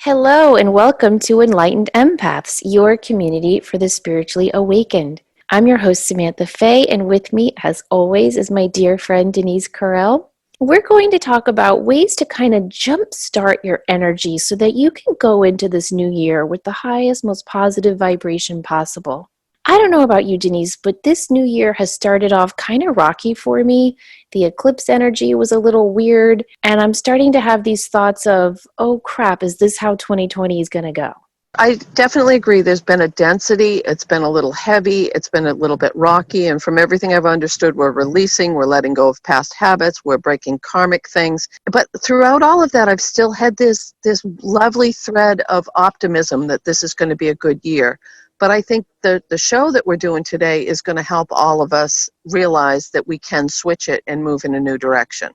Hello, and welcome to Enlightened Empaths, your community for the spiritually awakened. I'm your host, Samantha Fay, and with me, as always, is my dear friend, Denise Carell. We're going to talk about ways to kind of jumpstart your energy so that you can go into this new year with the highest, most positive vibration possible. I don't know about you, Denise, but this new year has started off kind of rocky for me. The eclipse energy was a little weird, and I'm starting to have these thoughts of, oh crap, is this how 2020 is going to go? I definitely agree. There's been a density. It's been a little heavy. It's been a little bit rocky. And from everything I've understood, we're releasing, we're letting go of past habits, we're breaking karmic things. But throughout all of that, I've still had this lovely thread of optimism that this is going to be a good year. But I think the show that we're doing today is going to help all of us realize that we can switch it and move in a new direction.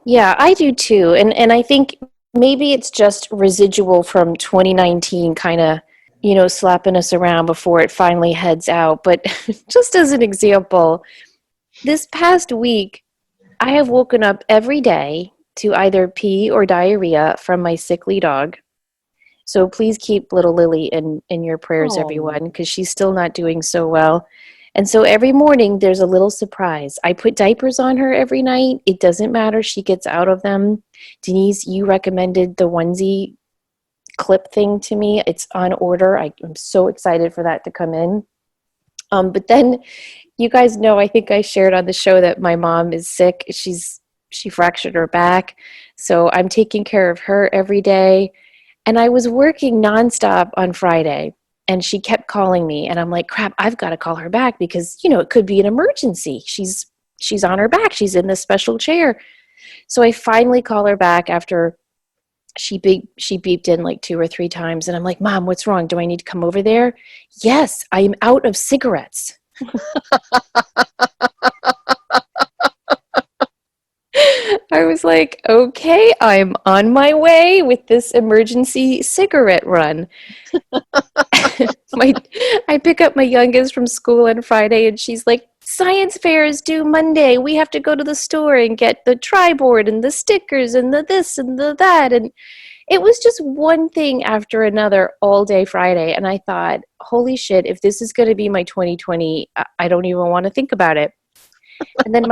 Yeah, I do too. And I think maybe it's just residual from 2019 kind of, slapping us around before it finally heads out. But just as an example, this past week, I have woken up every day to either pee or diarrhea from my sickly dog. So please keep little Lily in your prayers, Oh. everyone, because she's still not doing so well. And so every morning there's a little surprise. I put diapers on her every night. It doesn't matter. She gets out of them. Denise, you recommended the onesie clip thing to me. It's on order. I'm so excited for that to come in. But then you guys know, I think I shared on the show that my mom is sick. She fractured her back. So I'm taking care of her every day. And I was working nonstop on Friday, and she kept calling me, and I'm like, crap, I've got to call her back because, it could be an emergency. She's on her back. She's in this special chair. So I finally call her back after she beeped in like 2 or 3 times, and I'm like, Mom, what's wrong? Do I need to come over there? Yes, I am out of cigarettes. I was like, okay, I'm on my way with this emergency cigarette run. I pick up my youngest from school on Friday, and she's like, science fair is due Monday. We have to go to the store and get the tri-board and the stickers and the this and the that. And it was just one thing after another all day Friday. And I thought, holy shit, if this is going to be my 2020, I don't even want to think about it. And then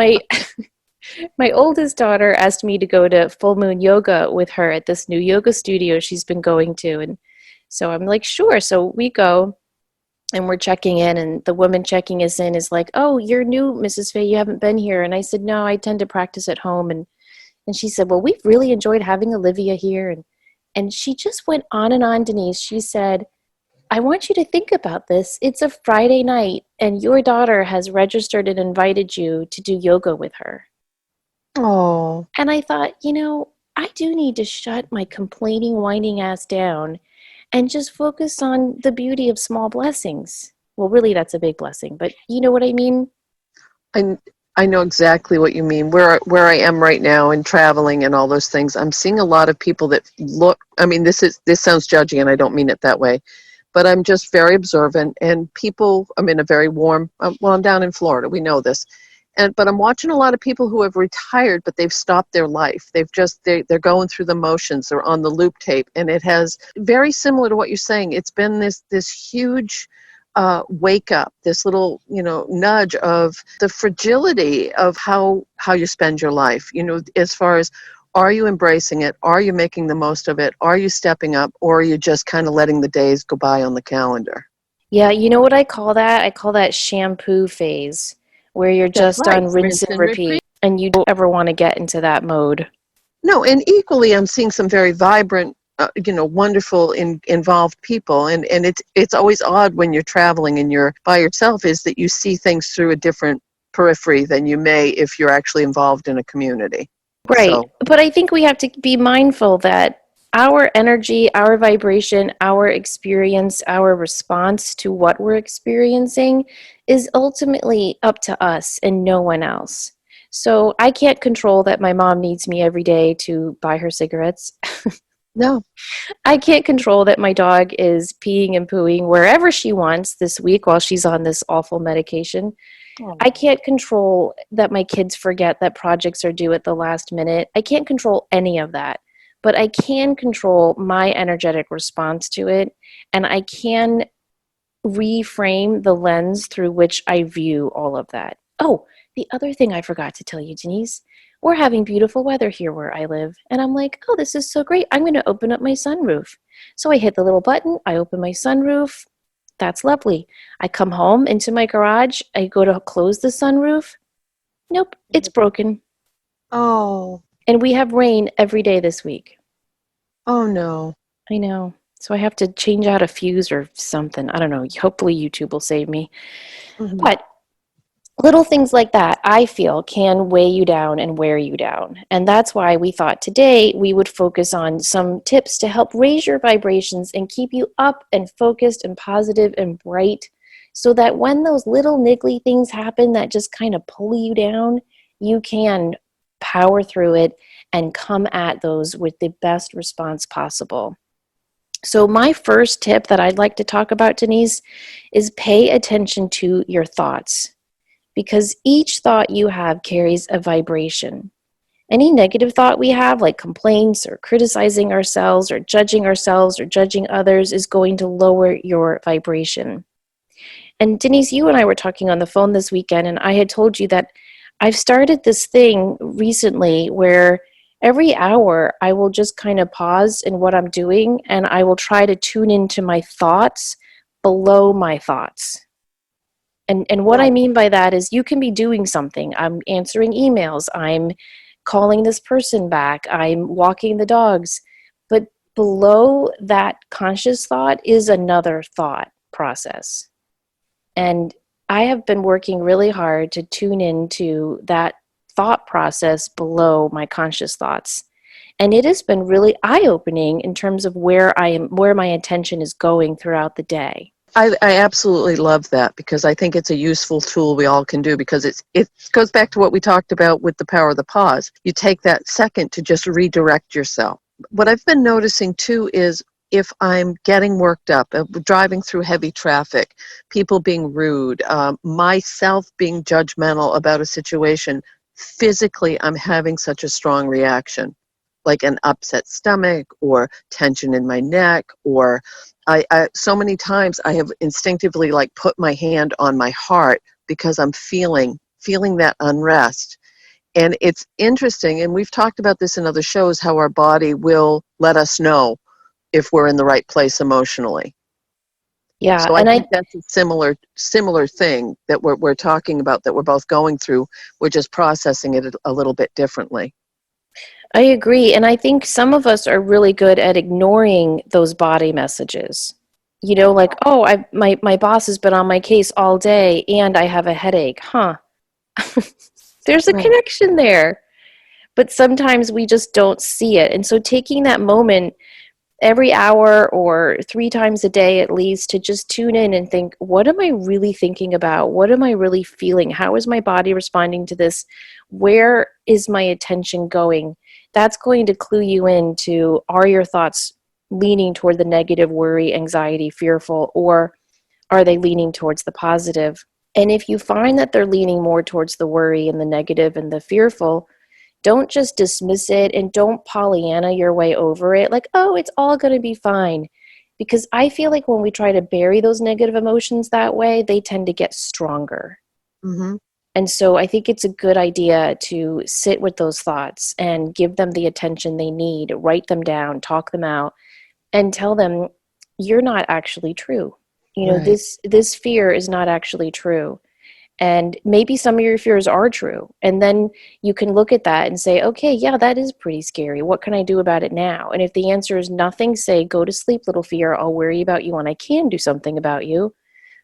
my oldest daughter asked me to go to full moon yoga with her at this new yoga studio she's been going to. And so I'm like, sure. So we go and we're checking in, and the woman checking us in is like, oh, you're new, Mrs. Fay, you haven't been here. And I said, no, I tend to practice at home. And she said, well, we've really enjoyed having Olivia here. And she just went on, Denise. She said, I want you to think about this. It's a Friday night, and your daughter has registered and invited you to do yoga with her. Oh. And I thought, I do need to shut my complaining, whining ass down and just focus on the beauty of small blessings. Well, really, that's a big blessing, but you know what I mean? I know exactly what you mean. Where I am right now and traveling and all those things, I'm seeing a lot of people that look, I mean, this sounds judgy, and I don't mean it that way, but I'm just very observant, and people, I'm in a very warm, well, I'm down in Florida, we know this. But I'm watching a lot of people who have retired, but they've stopped their life. They're going through the motions. They're on the loop tape, and it has, very similar to what you're saying, it's been this huge wake up, this little nudge of the fragility of how you spend your life. As far as, are you embracing it? Are you making the most of it? Are you stepping up, or are you just kind of letting the days go by on the calendar? Yeah, you know what I call that? I call that shampoo phase, where you're That's just right. on rinse and repeat, and you don't ever want to get into that mode. No, and equally, I'm seeing some very vibrant, wonderful, involved people, and it's always odd when you're traveling and you're by yourself, is that you see things through a different periphery than you may if you're actually involved in a community. Right. So, But I think we have to be mindful that our energy, our vibration, our experience, our response to what we're experiencing is ultimately up to us and no one else. So I can't control that my mom needs me every day to buy her cigarettes. no. I can't control that my dog is peeing and pooing wherever she wants this week while she's on this awful medication. I can't control that my kids forget that projects are due at the last minute. I can't control any of that. but I can control my energetic response to it, and I can reframe the lens through which I view all of that. Oh, the other thing I forgot to tell you, Denise, we're having beautiful weather here where I live. And I'm like, oh, this is so great. I'm going to open up my sunroof. So I hit the little button, I open my sunroof. That's lovely. I come home into my garage, I go to close the sunroof. Nope, it's broken. Oh, And we have rain every day this week. oh no. I know. So I have to change out a fuse or something. I don't know. Hopefully, YouTube will save me. Mhm. But little things like that, I feel, can weigh you down and wear you down. And that's why we thought today we would focus on some tips to help raise your vibrations and keep you up and focused and positive and bright so that when those little niggly things happen that just kind of pull you down, you can power through it and come at those with the best response possible. So, my first tip that I'd like to talk about, Denise, is pay attention to your thoughts because each thought you have carries a vibration. Any negative thought we have, like complaints or criticizing ourselves or judging others, is going to lower your vibration. And Denise, you and I were talking on the phone this weekend, and I had told you that I've started this thing recently where every hour I will just kind of pause in what I'm doing and I will try to tune into my thoughts below my thoughts. And what I Right. mean by that is you can be doing something. I'm answering emails, I'm calling this person back, I'm walking the dogs. But below that conscious thought is another thought process. And I have been working really hard to tune into that thought process below my conscious thoughts. And it has been really eye-opening in terms of where my attention is going throughout the day. I absolutely love that because I think it's a useful tool we all can do because it goes back to what we talked about with the power of the pause. You take that second to just redirect yourself. What I've been noticing too is if I'm getting worked up, driving through heavy traffic, people being rude, myself being judgmental about a situation, physically I'm having such a strong reaction, like an upset stomach or tension in my neck or I so many times I have instinctively like put my hand on my heart because I'm feeling that unrest. And it's interesting, and we've talked about this in other shows, how our body will let us know if we're in the right place emotionally. Yeah, So I and think that's a similar thing that we're talking about that we're both going through. We're just processing it a little bit differently. I agree. And I think some of us are really good at ignoring those body messages. You know, like, oh, my boss has been on my case all day and I have a headache. Huh. There's a Right. connection there. But sometimes we just don't see it. And so taking that moment every hour or 3 times a day at least to just tune in and think, what am I really thinking about? What am I really feeling? How is my body responding to this? Where is my attention going? That's going to clue you into, are your thoughts leaning toward the negative, worry, anxiety, fearful, or are they leaning towards the positive? And if you find that they're leaning more towards the worry and the negative and the fearful, don't just dismiss it and don't Pollyanna your way over it like, oh, it's all going to be fine. Because I feel like when we try to bury those negative emotions that way, they tend to get stronger. Hmm. And so I think it's a good idea to sit with those thoughts and give them the attention they need, write them down, talk them out, and tell them you're not actually true. You know, Right. this fear is not actually true. And maybe some of your fears are true. And then you can look at that and say, okay, yeah, that is pretty scary. What can I do about it now? And if the answer is nothing, say, go to sleep, little fear. I'll worry about you and I can do something about you.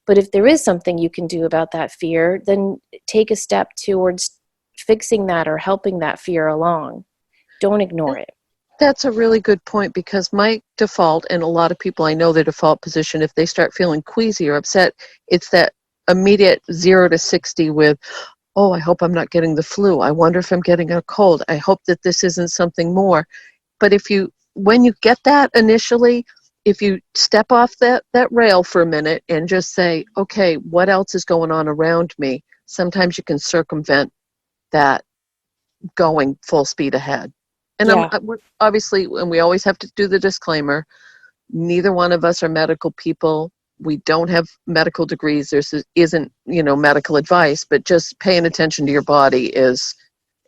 But if there is something you can do about that fear, then take a step towards fixing that or helping that fear along. Don't ignore it. That's a really good point because my default, and a lot of people I know their default position, if they start feeling queasy or upset, it's that immediate 0 to 60 with, oh, I hope I'm not getting the flu. I wonder if I'm getting a cold. I hope that this isn't something more. But when you get that initially, if you step off that rail for a minute and just say, okay, what else is going on around me? Sometimes you can circumvent that going full speed ahead. And Yeah. we're obviously, and we always have to do the disclaimer, neither one of us are medical people. We don't have medical degrees. There isn't, medical advice, but just paying attention to your body is,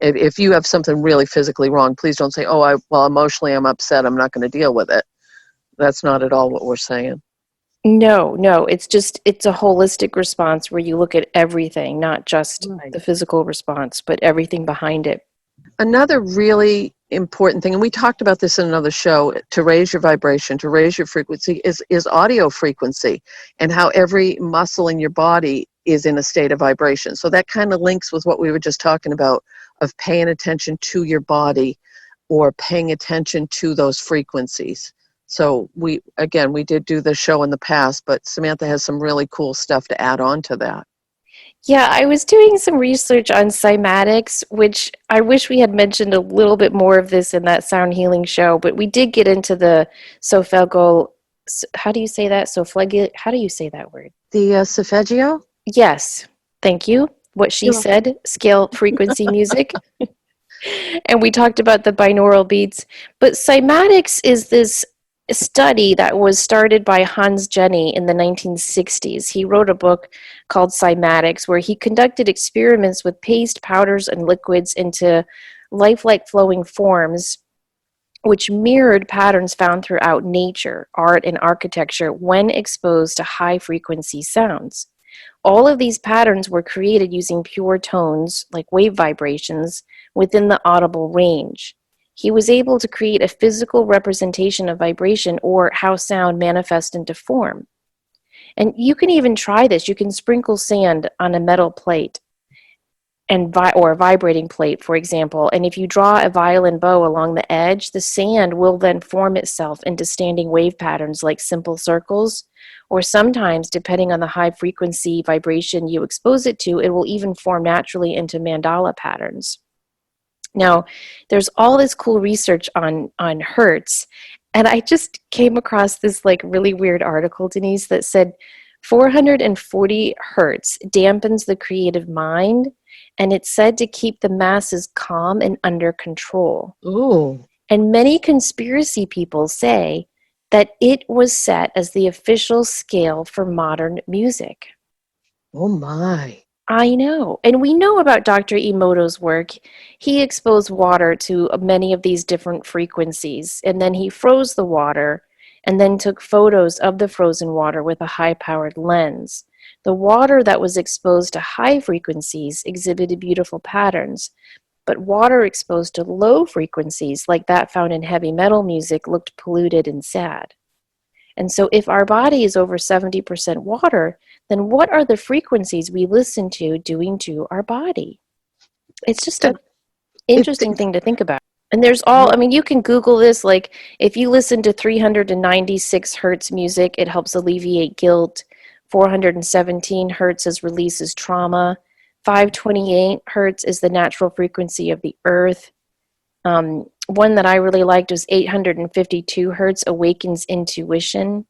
if you have something really physically wrong, please don't say, oh, well, emotionally I'm upset, I'm not going to deal with it. That's not at all what we're saying. No, no, it's a holistic response where you look at everything, not just Right. the physical response, but everything behind it. Another really important thing, and we talked about this in another show, to raise your vibration, to raise your frequency, is audio frequency, and how every muscle in your body is in a state of vibration. So that kind of links with what we were just talking about, of paying attention to your body or paying attention to those frequencies. So we did do the show in the past, but Samantha has some really cool stuff to add on to that. Yeah, I was doing some research on cymatics, which I wish we had mentioned a little bit more of this in that sound healing show, but we did get into the sophelgal, how do you say that? How do you say that word? The solfeggio? Yes, thank you. What she You're said, scale frequency music. And we talked about the binaural beats. But cymatics is this study that was started by Hans Jenny in the 1960s. He wrote a book called Cymatics, where he conducted experiments with paste, powders, and liquids into lifelike flowing forms, which mirrored patterns found throughout nature, art, and architecture when exposed to high frequency sounds. All of these patterns were created using pure tones, like wave vibrations, within the audible range. He was able to create a physical representation of vibration, or how sound manifests into form. And you can even try this. You can sprinkle sand on a metal plate or a vibrating plate, for example, and if you draw a violin bow along the edge, the sand will then form itself into standing wave patterns like simple circles, or sometimes, depending on the high frequency vibration you expose it to, it will even form naturally into mandala patterns. Now, there's all this cool research on hertz, and I just came across this like really weird article, Denise, that said 440 hertz dampens the creative mind, and it's said to keep the masses calm and under control. Ooh, And many conspiracy people say that it was set as the official scale for modern music. oh my. I know. And we know about Dr. Emoto's work. He exposed water to many of these different frequencies, and then he froze the water and then took photos of the frozen water with a high-powered lens. The water that was exposed to high frequencies exhibited beautiful patterns, but water exposed to low frequencies, like that found in heavy metal music, looked polluted and sad. And so if our body is over 70% water, then what are the frequencies we listen to doing to our body? It's just That an it, interesting thing to think about. And there's all, I mean, you can Google this, like if you listen to 396 hertz music, it helps alleviate guilt. 417 hertz is releases trauma. 528 hertz is the natural frequency of the earth. One that I really liked was 852 hertz awakens intuition,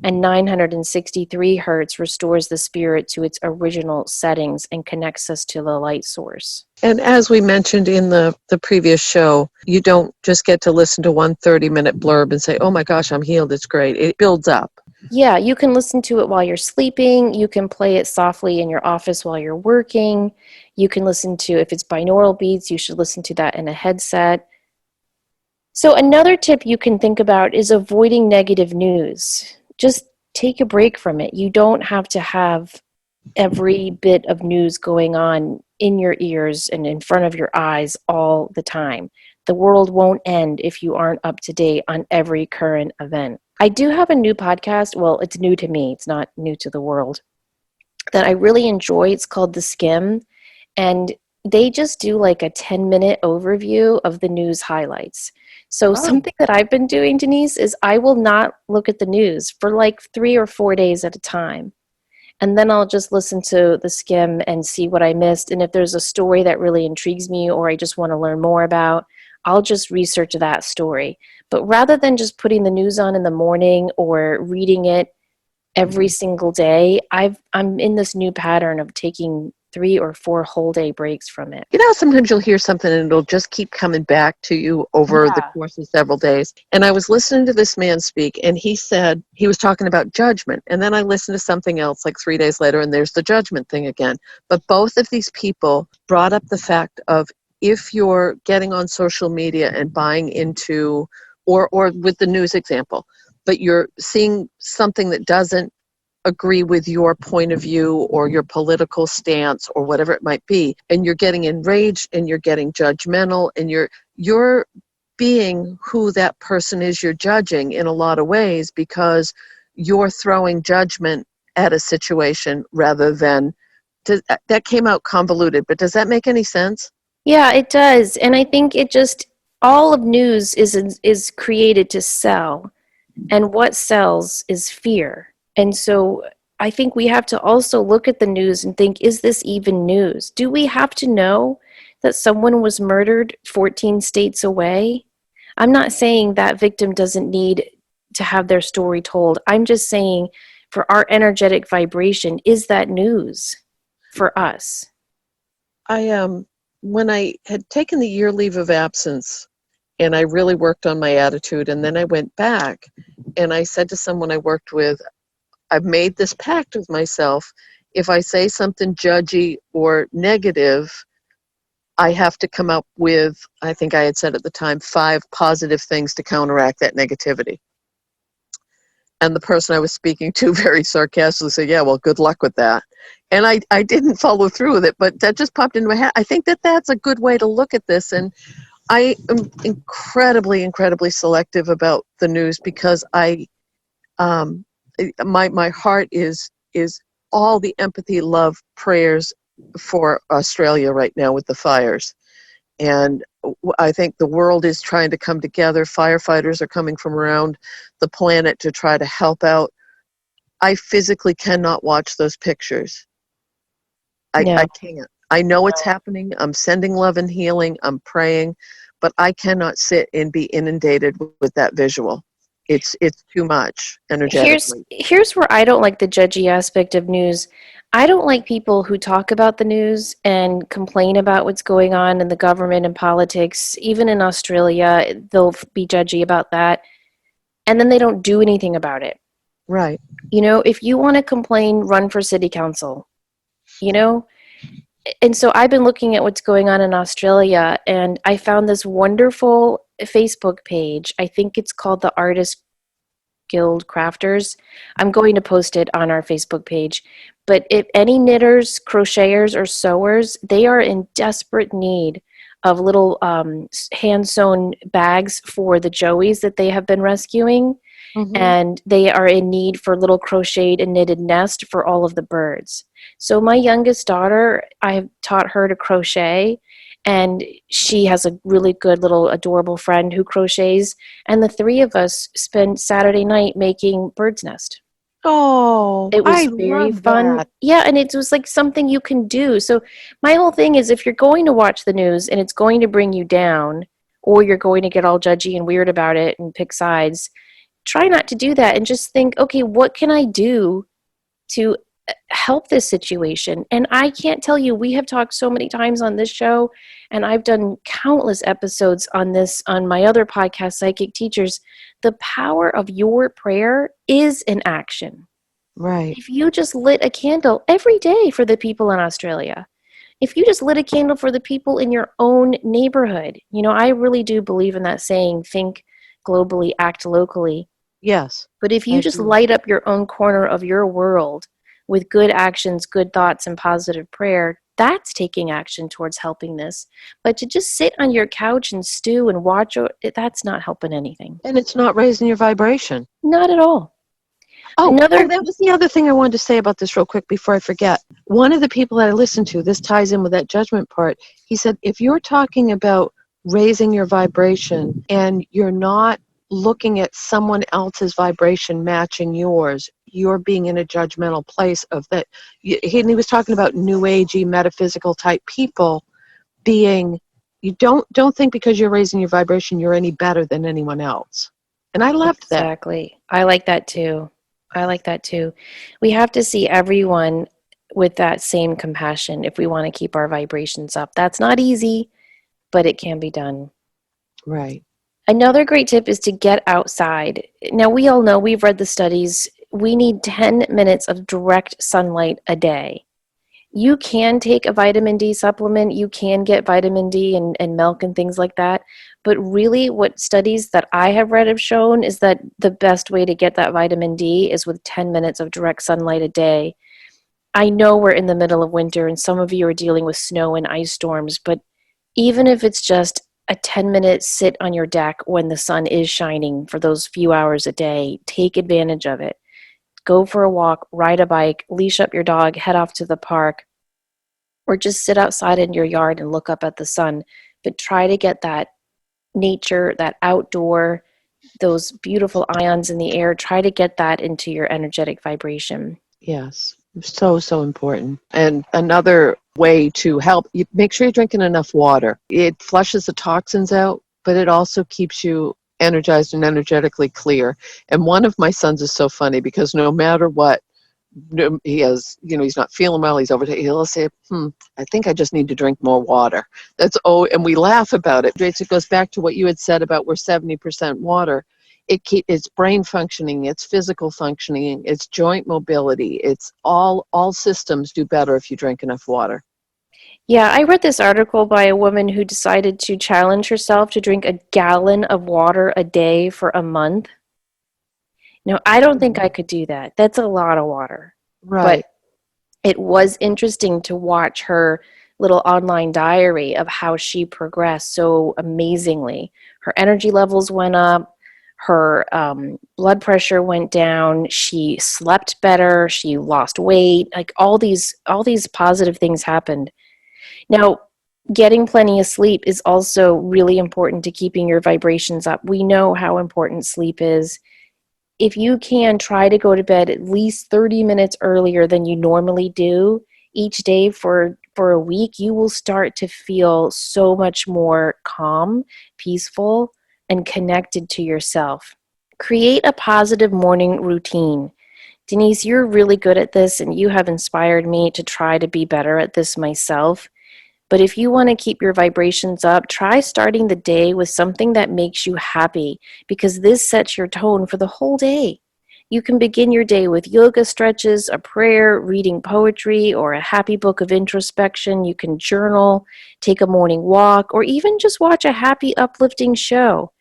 and 963 hertz restores the spirit to its original settings and connects us to the light source. and as we mentioned in the previous show, you don't just get to listen to one 30-minute blurb and say, oh my gosh, I'm healed, it's great. It builds up. Yeah, you can listen to it while you're sleeping. You can play it softly in your office while you're working. You can listen to, if it's binaural beats, you should listen to that in a headset. So another tip you can think about is avoiding negative news. Just take a break from it. You don't have to have every bit of news going on in your ears and in front of your eyes all the time. The world won't end if you aren't up to date on every current event. I do have a new podcast. Well, it's new to me. It's not new to the world. That I really enjoy. It's called The Skim. And they just do like a 10-minute overview of the news highlights. So Oh, something that I've been doing, Denise, is I will not look at the news for like 3 or 4 days at a time. And then I'll just listen to the skim and see what I missed. And if there's a story that really intrigues me or I just want to learn more about, I'll just research that story. But rather than just putting the news on in the morning or reading it every single day, I'm in this new pattern of taking 3 or 4 whole day breaks from it. You know, sometimes you'll hear something and it'll just keep coming back to you over the Yeah. course of several days. And I was listening to this man speak, and he said he was talking about judgment. And then I listened to something else like 3 days later, and there's the judgment thing again. But both of these people brought up the fact of, if you're getting on social media and buying into, or with the news example, but you're seeing something that doesn't agree with your point of view or your political stance or whatever it might be, and you're getting enraged and you're getting judgmental, and you're being who that person is you're judging in a lot of ways, because you're throwing judgment at a situation rather than that came out convoluted, but does that make any sense? Yeah, it does. And I think it just, all of news is created to sell. And what sells is fear. And so I think we have to also look at the news and think, is this even news? Do we have to know that someone was murdered 14 states away? I'm not saying that victim doesn't need to have their story told. I'm just saying, for our energetic vibration, is that news for us? I When I had taken the year leave of absence and I really worked on my attitude, and then I went back and I said to someone I worked with, I've made this pact with myself. If I say something judgy or negative, I have to come up with, I think I had said at the time, 5 positive things to counteract that negativity. And the person I was speaking to very sarcastically said, yeah, well, good luck with that. And I didn't follow through with it, but that just popped into my head. I think that that's a good way to look at this. And I am incredibly, incredibly selective about the news, because um, my heart is all the empathy, love, prayers for Australia right now with the fires. And I think the world is trying to come together. Firefighters are coming from around the planet to try to help out. I physically cannot watch those pictures. I No. can't. I know it's happening. I'm sending love and healing. I'm praying, but I cannot sit and be inundated with that visual. It's too much energetically. Here's where I don't like the judgy aspect of news. I don't like people who talk about the news and complain about what's going on in the government and politics. Even in Australia, they'll be judgy about that, and then they don't do anything about it. Right. You know, if you want to complain, run for city council. You know, and so I've been looking at what's going on in Australia, and I found this wonderful Facebook page. I think it's called the Artist Guild Crafters. I'm going to post it on our Facebook page. But if any knitters, crocheters, or sewers, they are in desperate need of little hand sewn bags for the joeys that they have been rescuing. Mm-hmm. And they are in need for little crocheted and knitted nest for all of the birds. So my youngest daughter, I have taught her to crochet, and she has a really good little adorable friend who crochets, and the 3 of us spent Saturday night making bird's nest. Oh, It I was very love fun. that. Yeah, and it was like something you can do. So my whole thing is, if you're going to watch the news and it's going to bring you down, or you're going to get all judgy and weird about it and pick sides, try not to do that and just think, okay, what can I do to help this situation? And I can't tell you, we have talked so many times on this show, and I've done countless episodes on this on my other podcast, Psychic Teachers. The power of your prayer is an action. Right. If you just lit a candle every day for the people in Australia, if you just lit a candle for the people in your own neighborhood, you know, I really do believe in that saying, think globally, act locally. Yes, But if I you just agree. light up your own corner of your world with good actions, good thoughts, and positive prayer, that's taking action towards helping this. But to just sit on your couch and stew and watch, that's not helping anything. And it's not raising your vibration. Not at all. Oh, Another, that was the other thing I wanted to say about this real quick before I forget. One of the people that I listened to, this ties in with that judgment part, he said, if you're talking about raising your vibration and you're not looking at someone else's vibration matching yours, you're being in a judgmental place of that. And he was talking about new agey, metaphysical type people being, you don't think because you're raising your vibration you're any better than anyone else. And I loved that. exactly. I like that too. I like that too. We have to see everyone with that same compassion if we want to keep our vibrations up. That's not easy, but it can be done. Right. Another great tip is to get outside. Now, we all know, we've read the studies, we need 10 minutes of direct sunlight a day. You can take a vitamin D supplement, you can get vitamin D and milk and things like that. But really, what studies that I have read have shown is that the best way to get that vitamin D is with 10 minutes of direct sunlight a day. I know we're in the middle of winter and some of you are dealing with snow and ice storms, but even if it's just a 10-minute sit on your deck when the sun is shining for those few hours a day, take advantage of it. Go for a walk, ride a bike, leash up your dog, head off to the park, or just sit outside in your yard and look up at the sun. But try to get that nature, that outdoor, those beautiful ions in the air, try to get that into your energetic vibration. Yes. So, so important. And another way to help, you make sure you're drinking enough water. It flushes the toxins out, but it also keeps you energized and energetically clear. And one of my sons is so funny because no matter what, he has, he's not feeling well, he's over, he'll say, I think I just need to drink more water. And we laugh about it. It goes back to what you had said about we're 70% water. It's brain functioning, it's physical functioning, it's joint mobility, it's all systems do better if you drink enough water. Yeah, I read this article by a woman who decided to challenge herself to drink a gallon of water a day for a month. Now, I don't think I could do that. That's a lot of water. But Right. it was interesting to watch her little online diary of how she progressed so amazingly. Her energy levels went up, her blood pressure went down, she slept better, she lost weight, like all these positive things happened. Now, getting plenty of sleep is also really important to keeping your vibrations up. We know how important sleep is. If you can, try to go to bed at least 30 minutes earlier than you normally do each day for a week, you will start to feel so much more calm, peaceful, and connected to yourself. Create a positive morning routine. Denise, you're really good at this, and you have inspired me to try to be better at this myself. But if you want to keep your vibrations up, try starting the day with something that makes you happy, because this sets your tone for the whole day. You can begin your day with yoga stretches, a prayer, reading poetry, or a happy book of introspection. You can journal, take a morning walk, or even just watch a happy, uplifting show.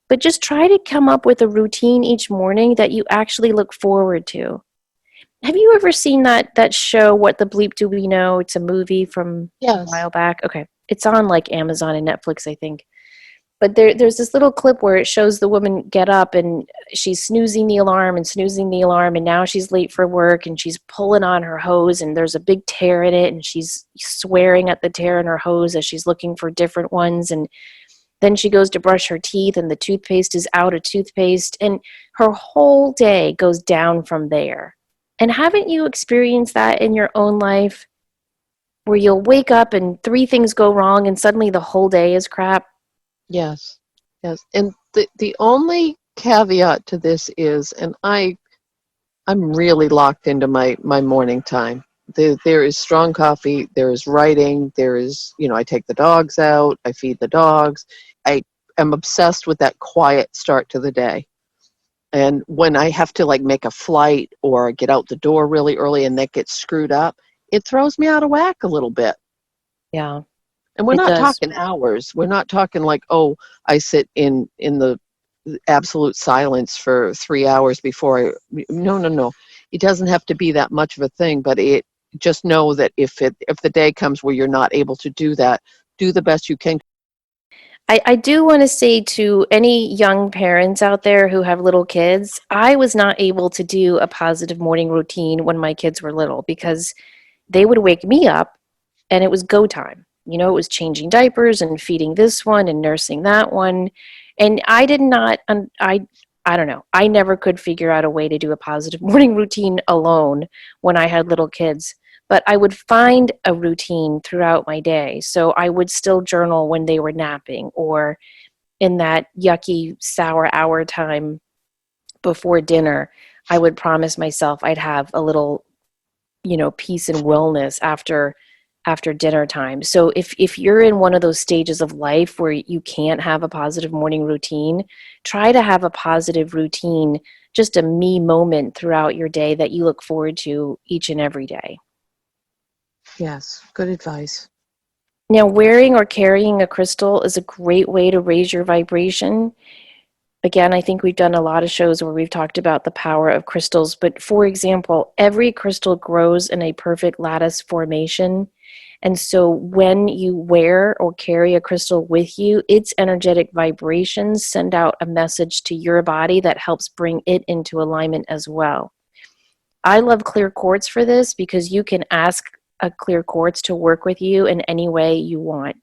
But just try to come up with a routine each morning that you actually look forward to. Have you ever seen that show, What the Bleep Do We Know? It's a movie from a Yes. while back. Okay. It's on like Amazon and Netflix, I think. But there's this little clip where it shows the woman get up and she's snoozing the alarm and snoozing the alarm, and now she's late for work and she's pulling on her hose and there's a big tear in it and she's swearing at the tear in her hose as she's looking for different ones. And then she goes to brush her teeth and the toothpaste is out of toothpaste, and her whole day goes down from there. And haven't you experienced that in your own life where you'll wake up and three things go wrong and suddenly the whole day is crap? Yes. Yes. And the only caveat to this is, and I'm really locked into my morning time. There is strong coffee, there is writing, there is, I take the dogs out, I feed the dogs. I am obsessed with that quiet start to the day. And when I have to like make a flight or get out the door really early and that gets screwed up, it throws me out of whack a little bit. Yeah, And we're it not does. talking hours. We're not talking like, oh, I sit in the absolute silence for 3 hours before I. No, no, no. It doesn't have to be that much of a thing, but it just know that if the day comes where you're not able to do that, do the best you can. I do want to say to any young parents out there who have little kids, I was not able to do a positive morning routine when my kids were little because they would wake me up and it was go time. It was changing diapers and feeding this one and nursing that one. And I did not, I don't know, I never could figure out a way to do a positive morning routine alone when I had little kids. But I would find a routine throughout my day. So I would still journal when they were napping or in that yucky sour hour time before dinner. I would promise myself I'd have a little peace and wellness after dinner time. So if you're in one of those stages of life where you can't have a positive morning routine, try to have a positive routine, just a me moment throughout your day that you look forward to each and every day. Yes, good advice. Now, wearing or carrying a crystal is a great way to raise your vibration. Again, I think we've done a lot of shows where we've talked about the power of crystals, but for example, every crystal grows in a perfect lattice formation. And so when you wear or carry a crystal with you, its energetic vibrations send out a message to your body that helps bring it into alignment as well. I love clear quartz for this because you can ask a clear quartz to work with you in any way you want.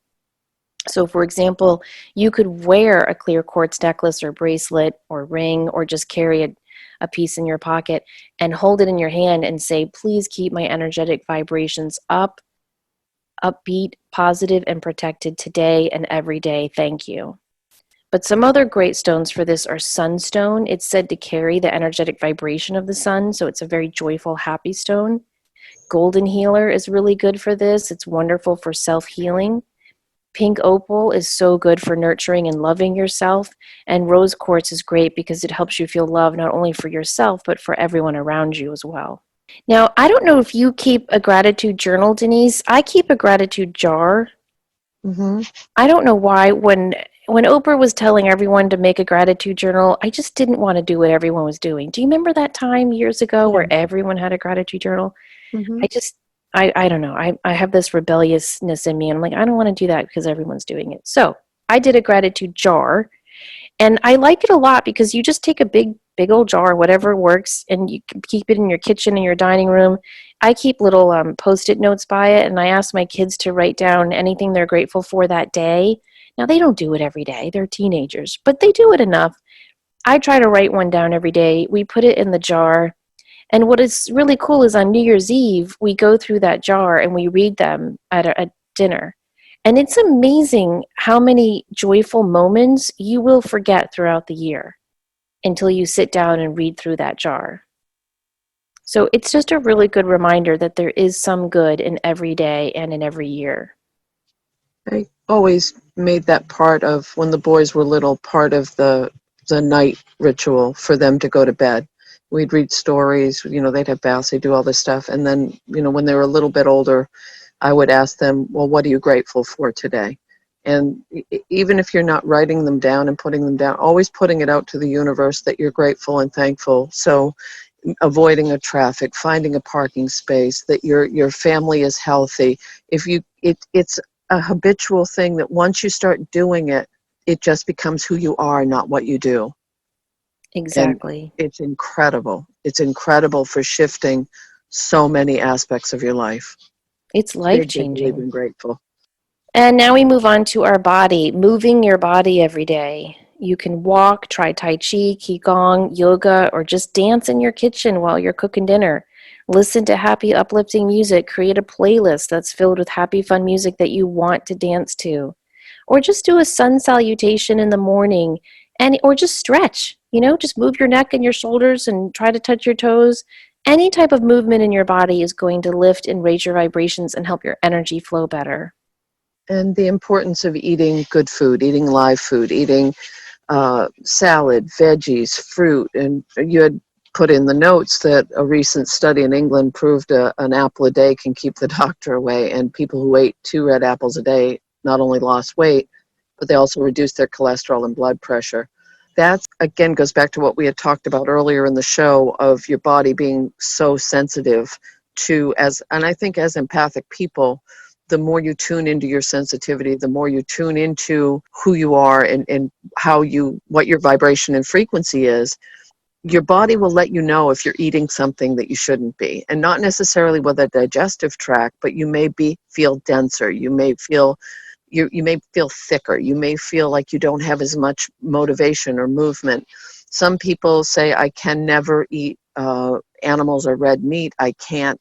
So, for example, you could wear a clear quartz necklace or bracelet or ring, or just carry a piece in your pocket and hold it in your hand and say, please keep my energetic vibrations up, upbeat, positive, and protected today and every day. Thank you. But some other great stones for this are sunstone. It's said to carry the energetic vibration of the sun, so it's a very joyful, happy stone. Golden healer is really good for this. It's wonderful for self-healing. Pink opal is so good for nurturing and loving yourself. And rose quartz is great because it helps you feel love not only for yourself, but for everyone around you as well. Now, I don't know if you keep a gratitude journal, Denise. I keep a gratitude jar. Mm-hmm. I don't know why when Oprah was telling everyone to make a gratitude journal, I just didn't want to do what everyone was doing. Do you remember that time years ago Yeah. where everyone had a gratitude journal? Mm-hmm. I just I don't know. I have this rebelliousness in me, and I'm like, I don't want to do that because everyone's doing it. So I did a gratitude jar, and I like it a lot because you just take a big old jar, whatever works, and you can keep it in your kitchen, in your dining room. I keep little post-it notes by it, and I ask my kids to write down anything they're grateful for that day. Now, they don't do it every day. They're teenagers, but they do it enough. I try to write one down every day. We put it in the jar. And what is really cool is on New Year's Eve, we go through that jar and we read them at dinner. And it's amazing how many joyful moments you will forget throughout the year until you sit down and read through that jar. So it's just a really good reminder that there is some good in every day and in every year. I always made that part of, when the boys were little, part of the night ritual for them to go to bed. We'd read stories, they'd have baths, they'd do all this stuff. And then, when they were a little bit older, I would ask them, well, what are you grateful for today? And even if you're not writing them down and putting them down, always putting it out to the universe that you're grateful and thankful. So avoiding a traffic, finding a parking space, that your family is healthy. If you it's a habitual thing that once you start doing it, it just becomes who you are, not what you do. And Exactly. it's incredible. It's incredible for shifting so many aspects of your life. It's life Big, big believer changing. in grateful. And now we move on to our body, moving your body every day. You can walk, try Tai Chi, Qigong, yoga, or just dance in your kitchen while you're cooking dinner. Listen to happy, uplifting music. Create a playlist that's filled with happy, fun music that you want to dance to. Or just do a sun salutation in the morning, or just stretch. Just move your neck and your shoulders and try to touch your toes. Any type of movement in your body is going to lift and raise your vibrations and help your energy flow better. And the importance of eating good food, eating live food, eating salad, veggies, fruit. And you had put in the notes that a recent study in England proved an apple a day can keep the doctor away. And people who ate 2 red apples a day not only lost weight, but they also reduced their cholesterol and blood pressure. That, again, goes back to what we had talked about earlier in the show of your body being so sensitive to, and I think as empathic people, the more you tune into your sensitivity, the more you tune into who you are and what your vibration and frequency is, your body will let you know if you're eating something that you shouldn't be. And not necessarily with a digestive tract, but you may feel denser. You may feel thicker. You may feel like you don't have as much motivation or movement. Some people say, I can never eat animals or red meat. I can't.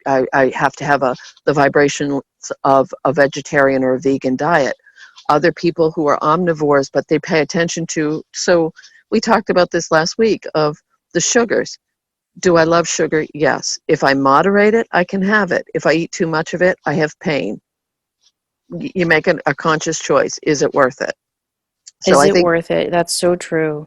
I have to have the vibration of a vegetarian or a vegan diet. Other people who are omnivores, but they pay attention to, so we talked about this last week, of the sugars. Do I love sugar? Yes. If I moderate it, I can have it. If I eat too much of it, I have pain. You make a conscious choice. Is it worth it? So Is I it think, worth it? That's so true.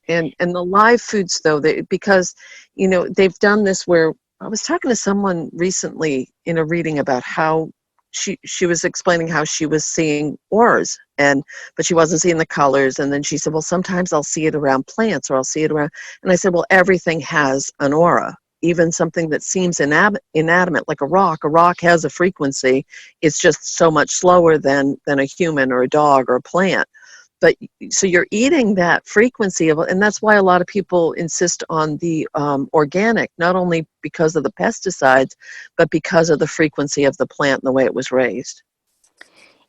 and the live foods though, because they've done this where I was talking to someone recently in a reading about how she was explaining how she was seeing auras, but she wasn't seeing the colors, and then she said, well, sometimes I'll see it around plants, or I'll see it around, and I said, well, everything has an aura. Even something that seems inanimate, like a rock has a frequency. It's just so much slower than a human or a dog or a plant. But so you're eating that frequency of, and that's why a lot of people insist on the organic, not only because of the pesticides, but because of the frequency of the plant and the way it was raised.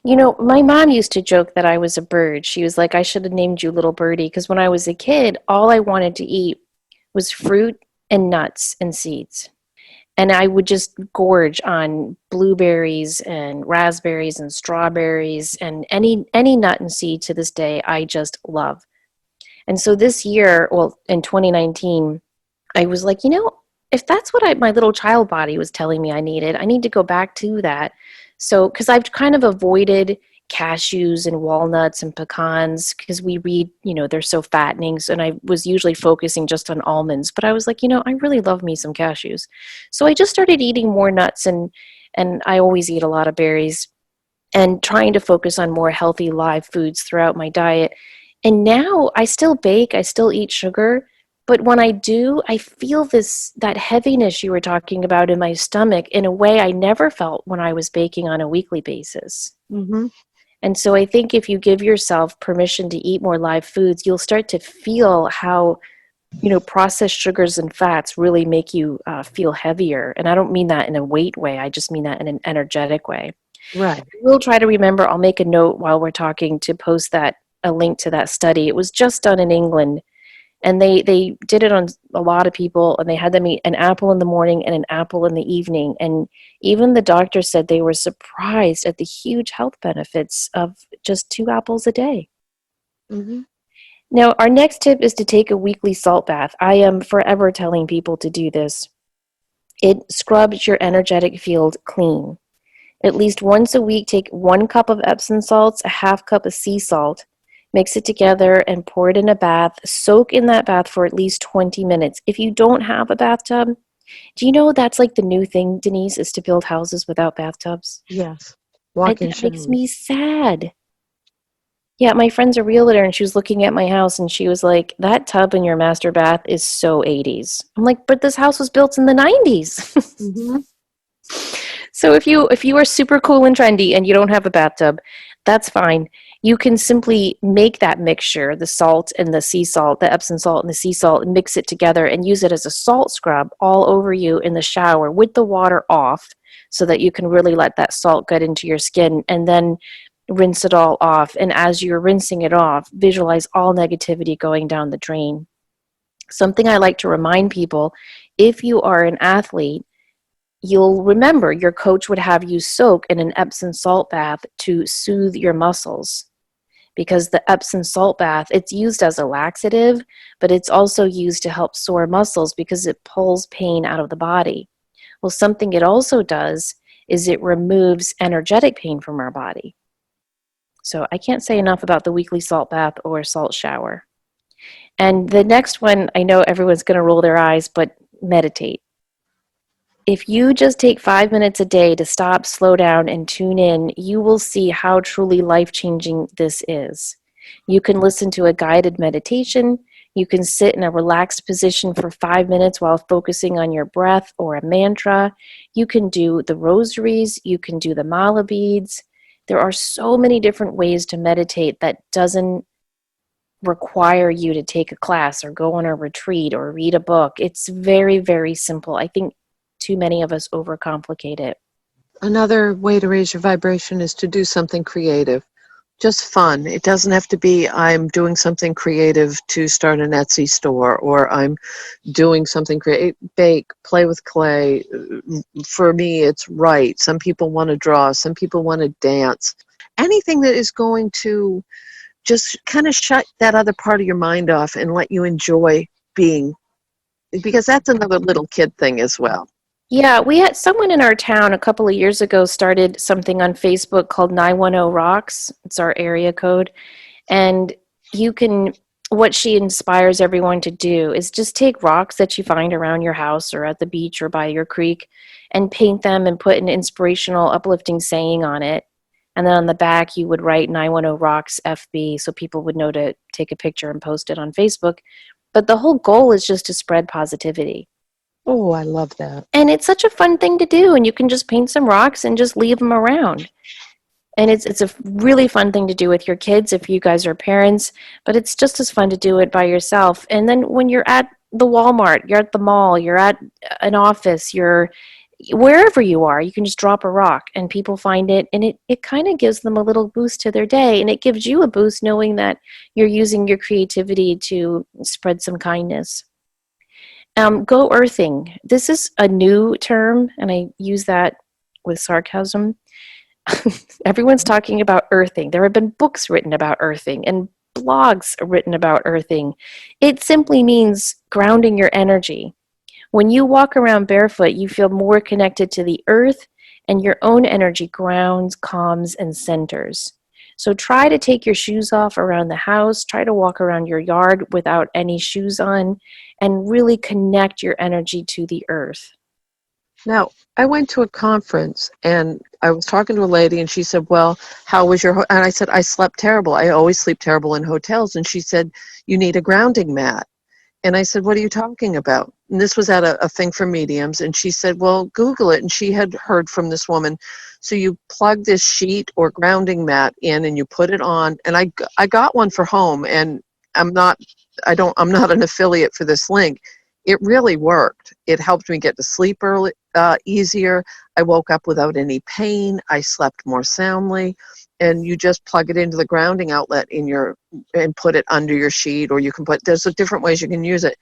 You know, my mom used to joke that I was a bird. She was like, I should have named you Little Birdie, because when I was a kid, all I wanted to eat was fruit and nuts and seeds. And I would just gorge on blueberries and raspberries and strawberries and any nut and seed to this day I just love. And so this year, well, in 2019, I was like, if that's what my little child body was telling me I needed, I need to go back to that. So, because I've kind of avoided cashews and walnuts and pecans because we read, they're so fattening. So, and I was usually focusing just on almonds, but I was like, I really love me some cashews. So I just started eating more nuts, and I always eat a lot of berries, and trying to focus on more healthy live foods throughout my diet. And now I still bake, I still eat sugar, but when I do, I feel that heaviness you were talking about in my stomach in a way I never felt when I was baking on a weekly basis. Hmm. And so I think if you give yourself permission to eat more live foods, you'll start to feel how processed sugars and fats really make you feel heavier. And I don't mean that in a weight way. I just mean that in an energetic way. Right. We'll try to remember. I'll make a note while we're talking to post a link to that study. It was just done in England, and they did it on a lot of people, and they had them eat an apple in the morning and an apple in the evening. And even the doctor said they were surprised at the huge health benefits of just 2 apples a day. Hmm. Now, our next tip is to take a weekly salt bath. I am forever telling people to do this. It scrubs your energetic field clean. At least once a week, take 1 cup of Epsom salts, a half cup of sea salt, mix it together and pour it in a bath. Soak in that bath for at least 20 minutes. If you don't have a bathtub, do you know that's like the new thing, Denise, is to build houses without bathtubs? Yes. Walk-in That makes showers. me sad. Yeah, my friend's a realtor, and she was looking at my house, and she was like, that tub in your master bath is so 80s. I'm like, but this house was built in the 90s. Hmm. So if you are super cool and trendy and you don't have a bathtub, that's fine. You can simply make that mixture, the salt and the sea salt, the Epsom salt and the sea salt, and mix it together and use it as a salt scrub all over you in the shower with the water off, so that you can really let that salt get into your skin, and then rinse it all off. And as you're rinsing it off, visualize all negativity going down the drain. Something I like to remind people, if you are an athlete, you'll remember your coach would have you soak in an Epsom salt bath to soothe your muscles, because the Epsom salt bath, it's used as a laxative, but it's also used to help sore muscles because it pulls pain out of the body. Well, something it also does is it removes energetic pain from our body. So I can't say enough about the weekly salt bath or salt shower. And the next one, I know everyone's going to roll their eyes, but meditate. If you just take 5 minutes a day to stop, slow down, and tune in, you will see how truly life-changing this is. You can listen to a guided meditation. You can sit in a relaxed position for 5 minutes while focusing on your breath or a mantra. You can do the rosaries. You can do the mala beads. There are so many different ways to meditate that doesn't require you to take a class or go on a retreat or read a book. It's very, very simple. I think too many of us overcomplicate it. Another way to raise your vibration is to do something creative. Just fun. It doesn't have to be I'm doing something creative to start an Etsy store, or I'm doing something creative. Bake, play with clay. For me, it's write. Some people want to draw. Some people want to dance. Anything that is going to just kind of shut that other part of your mind off and let you enjoy being because that's another little kid thing as well. Yeah, we had someone in our town a couple of years ago started something on Facebook called 910 Rocks. It's our area code. And you can, what she inspires everyone to do is just take rocks that you find around your house or at the beach or by your creek and paint them and put an inspirational, uplifting saying on it. And then on the back, you would write 910 Rocks FB so people would know to take a picture and post it on Facebook. But the whole goal is just to spread positivity. Oh, I love that. And it's such a fun thing to do. And you can just paint some rocks and just leave them around. And it's a really fun thing to do with your kids if you guys are parents, but it's just as fun to do it by yourself. And then when you're at the Walmart, you're at the mall, you're at an office, you're wherever you are, you can just drop a rock and people find it, and it kind of gives them a little boost to their day, and it gives you a boost knowing that you're using your creativity to spread some kindness. Go earthing. This is a new term, and I use that with sarcasm. Everyone's talking about earthing. There have been books written about earthing and blogs written about earthing. It simply means grounding your energy. When you walk around barefoot, you feel more connected to the earth, and your own energy grounds, calms, and centers. So try to take your shoes off around the house. Try to walk around your yard without any shoes on and really connect your energy to the earth. Now, I went to a conference and I was talking to a lady and she said, well, how was your, and I said, I slept terrible. I always sleep terrible in hotels. And she said, you need a grounding mat. And I said, what are you talking about? And this was at a thing for mediums. And she said, well, Google it. And she had heard from this woman. So you plug this sheet or grounding mat in and you put it on. And I got one for home, and I'm not, I'm not an affiliate for this link. It really worked. It helped me get to sleep early, easier. I woke up without any pain. I slept more soundly. And you just plug it into the grounding outlet in your, and put it under your sheet, or you can put, there's different ways you can use it.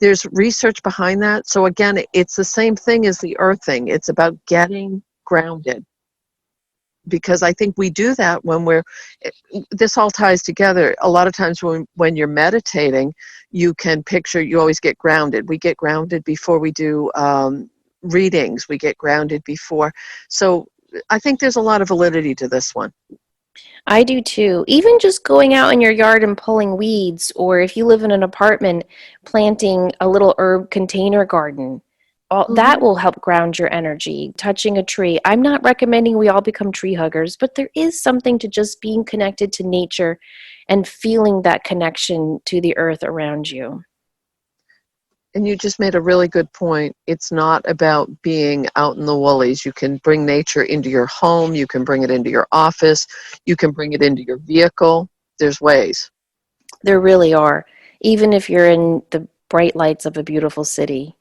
There's research behind that. So again, it's the same thing as the earthing. It's about getting grounded, because I think we do that when this all ties together. A lot of times when you're meditating, you can picture, you always get grounded. We get grounded before we do readings. We get grounded before. So I think there's a lot of validity to this one. I do too. Even just going out in your yard and pulling weeds, or if you live in an apartment, planting a little herb container garden, all that Hmm. will help ground your energy. Touching a tree. I'm not recommending we all become tree huggers, but there is something to just being connected to nature and feeling that connection to the earth around you. And you just made a really good point. It's not about being out in the woolies. You can bring nature into your home. You can bring it into your office. You can bring it into your vehicle. There's ways. There really are, even if you're in the bright lights of a beautiful city.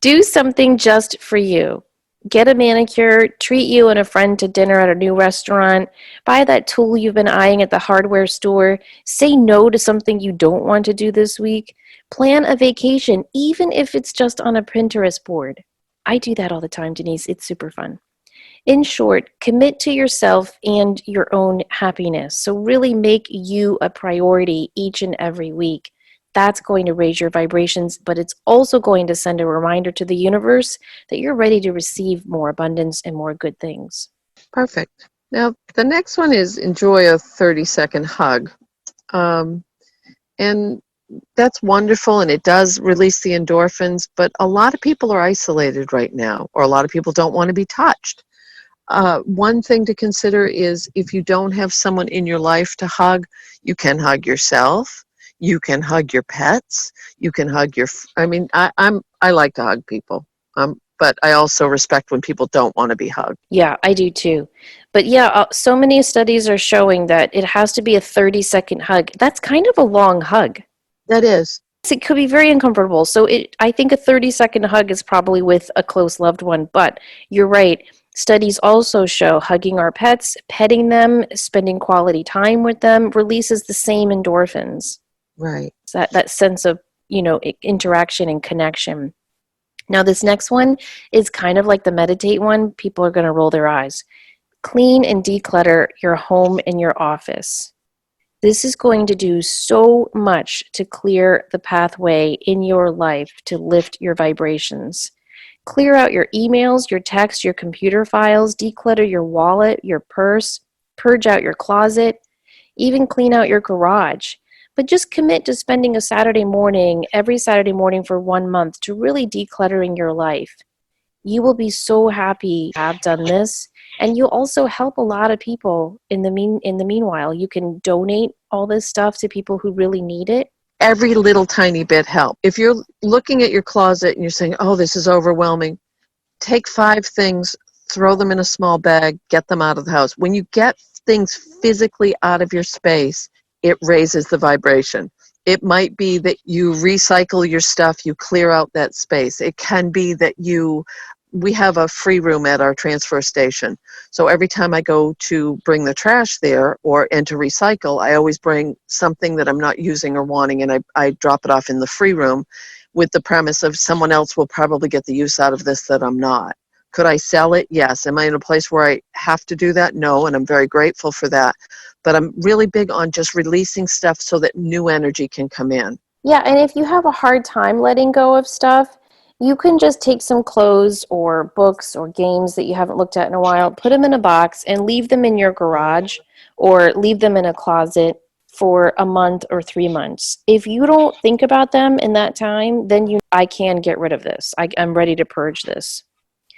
Do something just for you. Get a manicure, treat you and a friend to dinner at a new restaurant, buy that tool you've been eyeing at the hardware store, say no to something you don't want to do this week, plan a vacation, even if it's just on a Pinterest board. I do that all the time, Denise. It's super fun. In short, commit to yourself and your own happiness. So, really make you a priority each and every week. That's going to raise your vibrations, but it's also going to send a reminder to the universe that you're ready to receive more abundance and more good things. Perfect. Now, the next one is enjoy a 30-second hug. Um, and that's wonderful, and it does release the endorphins, but a lot of people are isolated right now, or a lot of people don't want to be touched. One thing to consider is if you don't have someone in your life to hug, you can hug yourself. You can hug your pets. You can hug your. I mean, I like to hug people, but I also respect when people don't want to be hugged. Yeah, I do too. But yeah, so many studies are showing that it has to be a 30-second hug. That's kind of a long hug. That is. It could be very uncomfortable. So I think a 30-second hug is probably with a close loved one. But you're right. Studies also show hugging our pets, petting them, spending quality time with them releases the same endorphins. Right. It's that sense of, interaction and connection. Now, this next one is kind of like the meditate one. People are going to roll their eyes. Clean and declutter your home and your office. This is going to do so much to clear the pathway in your life to lift your vibrations. Clear out your emails, your texts, your computer files, declutter your wallet, your purse, purge out your closet, even clean out your garage. But just commit to spending a Saturday morning, every Saturday morning for 1 month, to really decluttering your life. You will be so happy to have done this, and you'll also help a lot of people in the meanwhile. You can donate all this stuff to people who really need it. Every little tiny bit helps. If you're looking at your closet and you're saying, oh, this is overwhelming, take 5 things, throw them in a small bag, get them out of the house. When you get things physically out of your space, it raises the vibration. It might be that you recycle your stuff, you clear out that space. It can be that we have a free room at our transfer station. So every time I go to bring the trash there and to recycle, I always bring something that I'm not using or wanting, and I drop it off in the free room with the premise of someone else will probably get the use out of this that I'm not. Could I sell it? Yes. Am I in a place where I have to do that? No, and I'm very grateful for that. But I'm really big on just releasing stuff so that new energy can come in. Yeah, and if you have a hard time letting go of stuff, you can just take some clothes or books or games that you haven't looked at in a while, put them in a box, and leave them in your garage or leave them in a closet for a month or 3 months. If you don't think about them in that time, then I can get rid of this. I'm ready to purge this.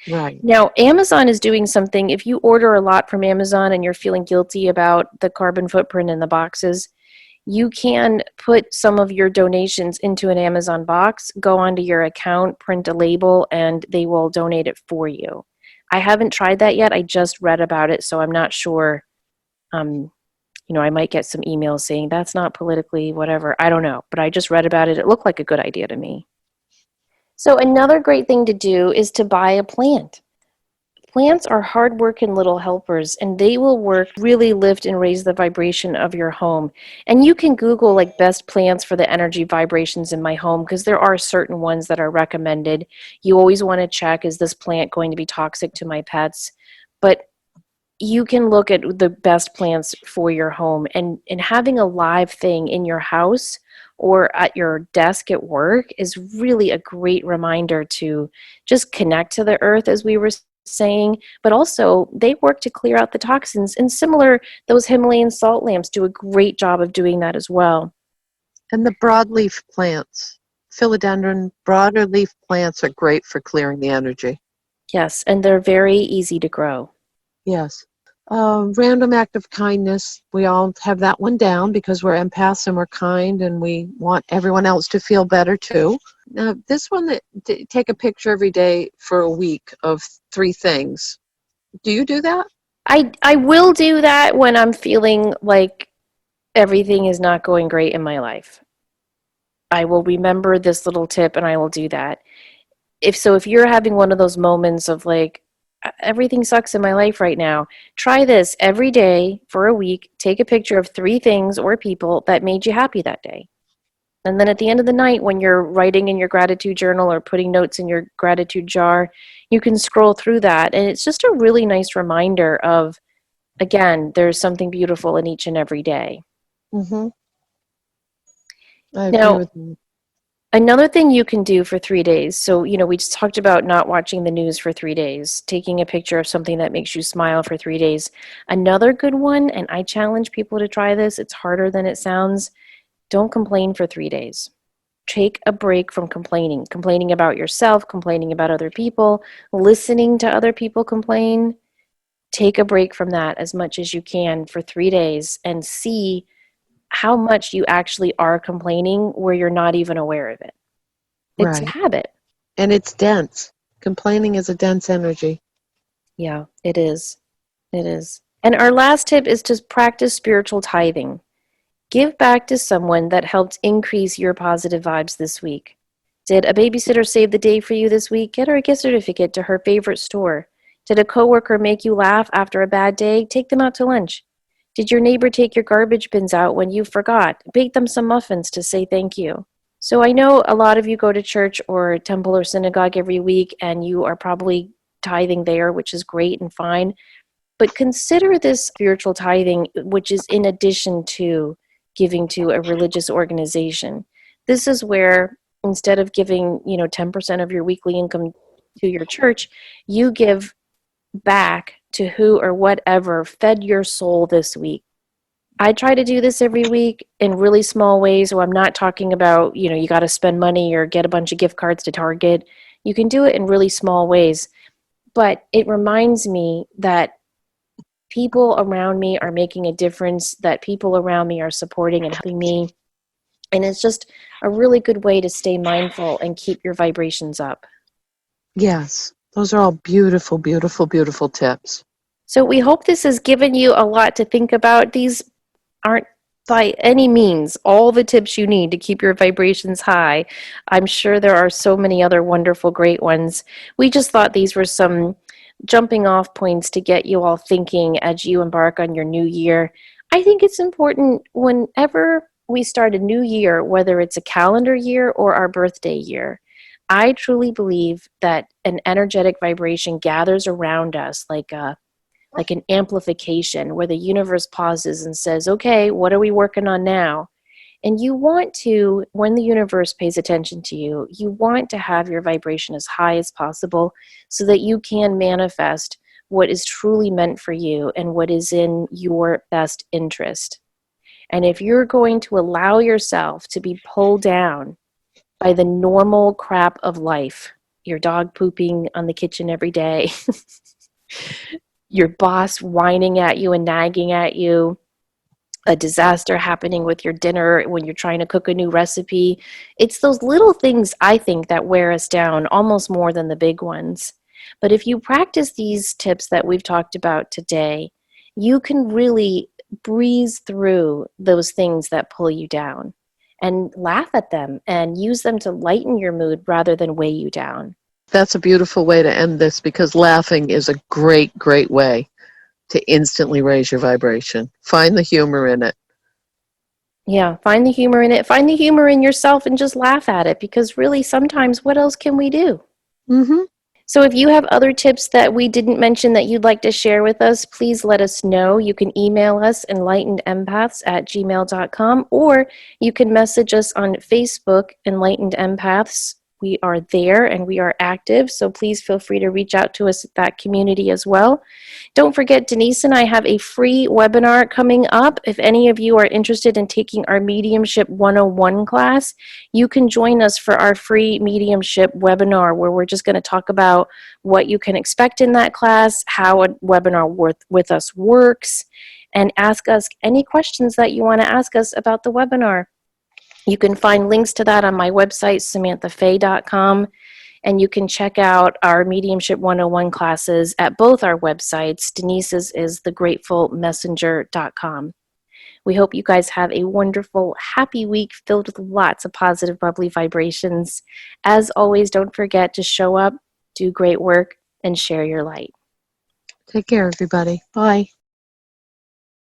Right. Now, Amazon is doing something. If you order a lot from Amazon and you're feeling guilty about the carbon footprint in the boxes, you can put some of your donations into an Amazon box, go onto your account, print a label, and they will donate it for you. I haven't tried that yet. I just read about it, so I'm not sure. Um, I might get some emails saying that's not politically whatever. I don't know, but I just read about it. It looked like a good idea to me. So another great thing to do is to buy a plant. Plants are hardworking little helpers, and they will work really lift and raise the vibration of your home. And you can Google like best plants for the energy vibrations in my home, because there are certain ones that are recommended. You always want to check, is this plant going to be toxic to my pets? But you can look at the best plants for your home, and having a live thing in your house or at your desk at work is really a great reminder to just connect to the earth, as we were saying, but also they work to clear out the toxins, and similar, those Himalayan salt lamps do a great job of doing that as well. And the broadleaf plants, philodendron, broader-leaf plants are great for clearing the energy. Yes, and they're very easy to grow. Yes. Random act of kindness. We all have that one down because we're empaths and we're kind and we want everyone else to feel better too. Now, this one that take a picture every day for a week of 3 things. Do you do that? I will do that when I'm feeling like everything is not going great in my life. I will remember this little tip and I will do that. If you're having one of those moments of like, everything sucks in my life right now, try this every day for a week. Take a picture of 3 things or people that made you happy that day. And then at the end of the night, when you're writing in your gratitude journal or putting notes in your gratitude jar, you can scroll through that. And it's just a really nice reminder of, again, there's something beautiful in each and every day. Mm-hmm. I agree Now, with you. another thing you can do for 3 days, so, we just talked about not watching the news for 3 days, taking a picture of something that makes you smile for 3 days. Another good one, and I challenge people to try this, it's harder than it sounds, don't complain for 3 days. Take a break from complaining about yourself, complaining about other people, listening to other people complain. Take a break from that as much as you can for 3 days and see how much you actually are complaining where you're not even aware of it. It's a Right. habit. And it's dense. Complaining is a dense energy. Yeah, it is. It is. And our last tip is to practice spiritual tithing. Give back to someone that helped increase your positive vibes this week. Did a babysitter save the day for you this week? Get her a gift certificate to her favorite store. Did a coworker make you laugh after a bad day? Take them out to lunch. Did your neighbor take your garbage bins out when you forgot? Bake them some muffins to say thank you. So I know a lot of you go to church or temple or synagogue every week and you are probably tithing there, which is great and fine. But consider this spiritual tithing, which is in addition to giving to a religious organization. This is where instead of giving, 10% of your weekly income to your church, you give back to who or whatever fed your soul this week. I try to do this every week in really small ways where I'm not talking about, you got to spend money or get a bunch of gift cards to Target. You can do it in really small ways. But it reminds me that people around me are making a difference, that people around me are supporting and helping me. And it's just a really good way to stay mindful and keep your vibrations up. Yes, those are all beautiful, beautiful, beautiful tips. So we hope this has given you a lot to think about. These aren't by any means all the tips you need to keep your vibrations high. I'm sure there are so many other wonderful, great ones. We just thought these were some jumping off points to get you all thinking as you embark on your new year. I think it's important whenever we start a new year, whether it's a calendar year or our birthday year. I truly believe that an energetic vibration gathers around us like an amplification where the universe pauses and says, okay, what are we working on now? And you want to, when the universe pays attention to you, you want to have your vibration as high as possible so that you can manifest what is truly meant for you and what is in your best interest. And if you're going to allow yourself to be pulled down by the normal crap of life, your dog pooping on the kitchen every day, your boss whining at you and nagging at you, a disaster happening with your dinner when you're trying to cook a new recipe. It's those little things, I think, that wear us down almost more than the big ones. But if you practice these tips that we've talked about today, you can really breeze through those things that pull you down and laugh at them and use them to lighten your mood rather than weigh you down. That's a beautiful way to end this because laughing is a great, great way to instantly raise your vibration. Find the humor in it. Yeah, find the humor in it. Find the humor in yourself and just laugh at it because really sometimes what else can we do? Mm-hmm. So if you have other tips that we didn't mention that you'd like to share with us, please let us know. You can email us enlightenedempaths@gmail.com or you can message us on Facebook, Enlightened Empaths. We are there and we are active, so please feel free to reach out to us at that community as well. Don't forget, Denise and I have a free webinar coming up. If any of you are interested in taking our Mediumship 101 class, you can join us for our free mediumship webinar where we're just going to talk about what you can expect in that class, how a webinar with us works, and ask us any questions that you want to ask us about the webinar. You can find links to that on my website, samanthafay.com, and you can check out our Mediumship 101 classes at both our websites. Denise's is thegratefulmessenger.com. We hope you guys have a wonderful, happy week filled with lots of positive, bubbly vibrations. As always, don't forget to show up, do great work, and share your light. Take care, everybody. Bye.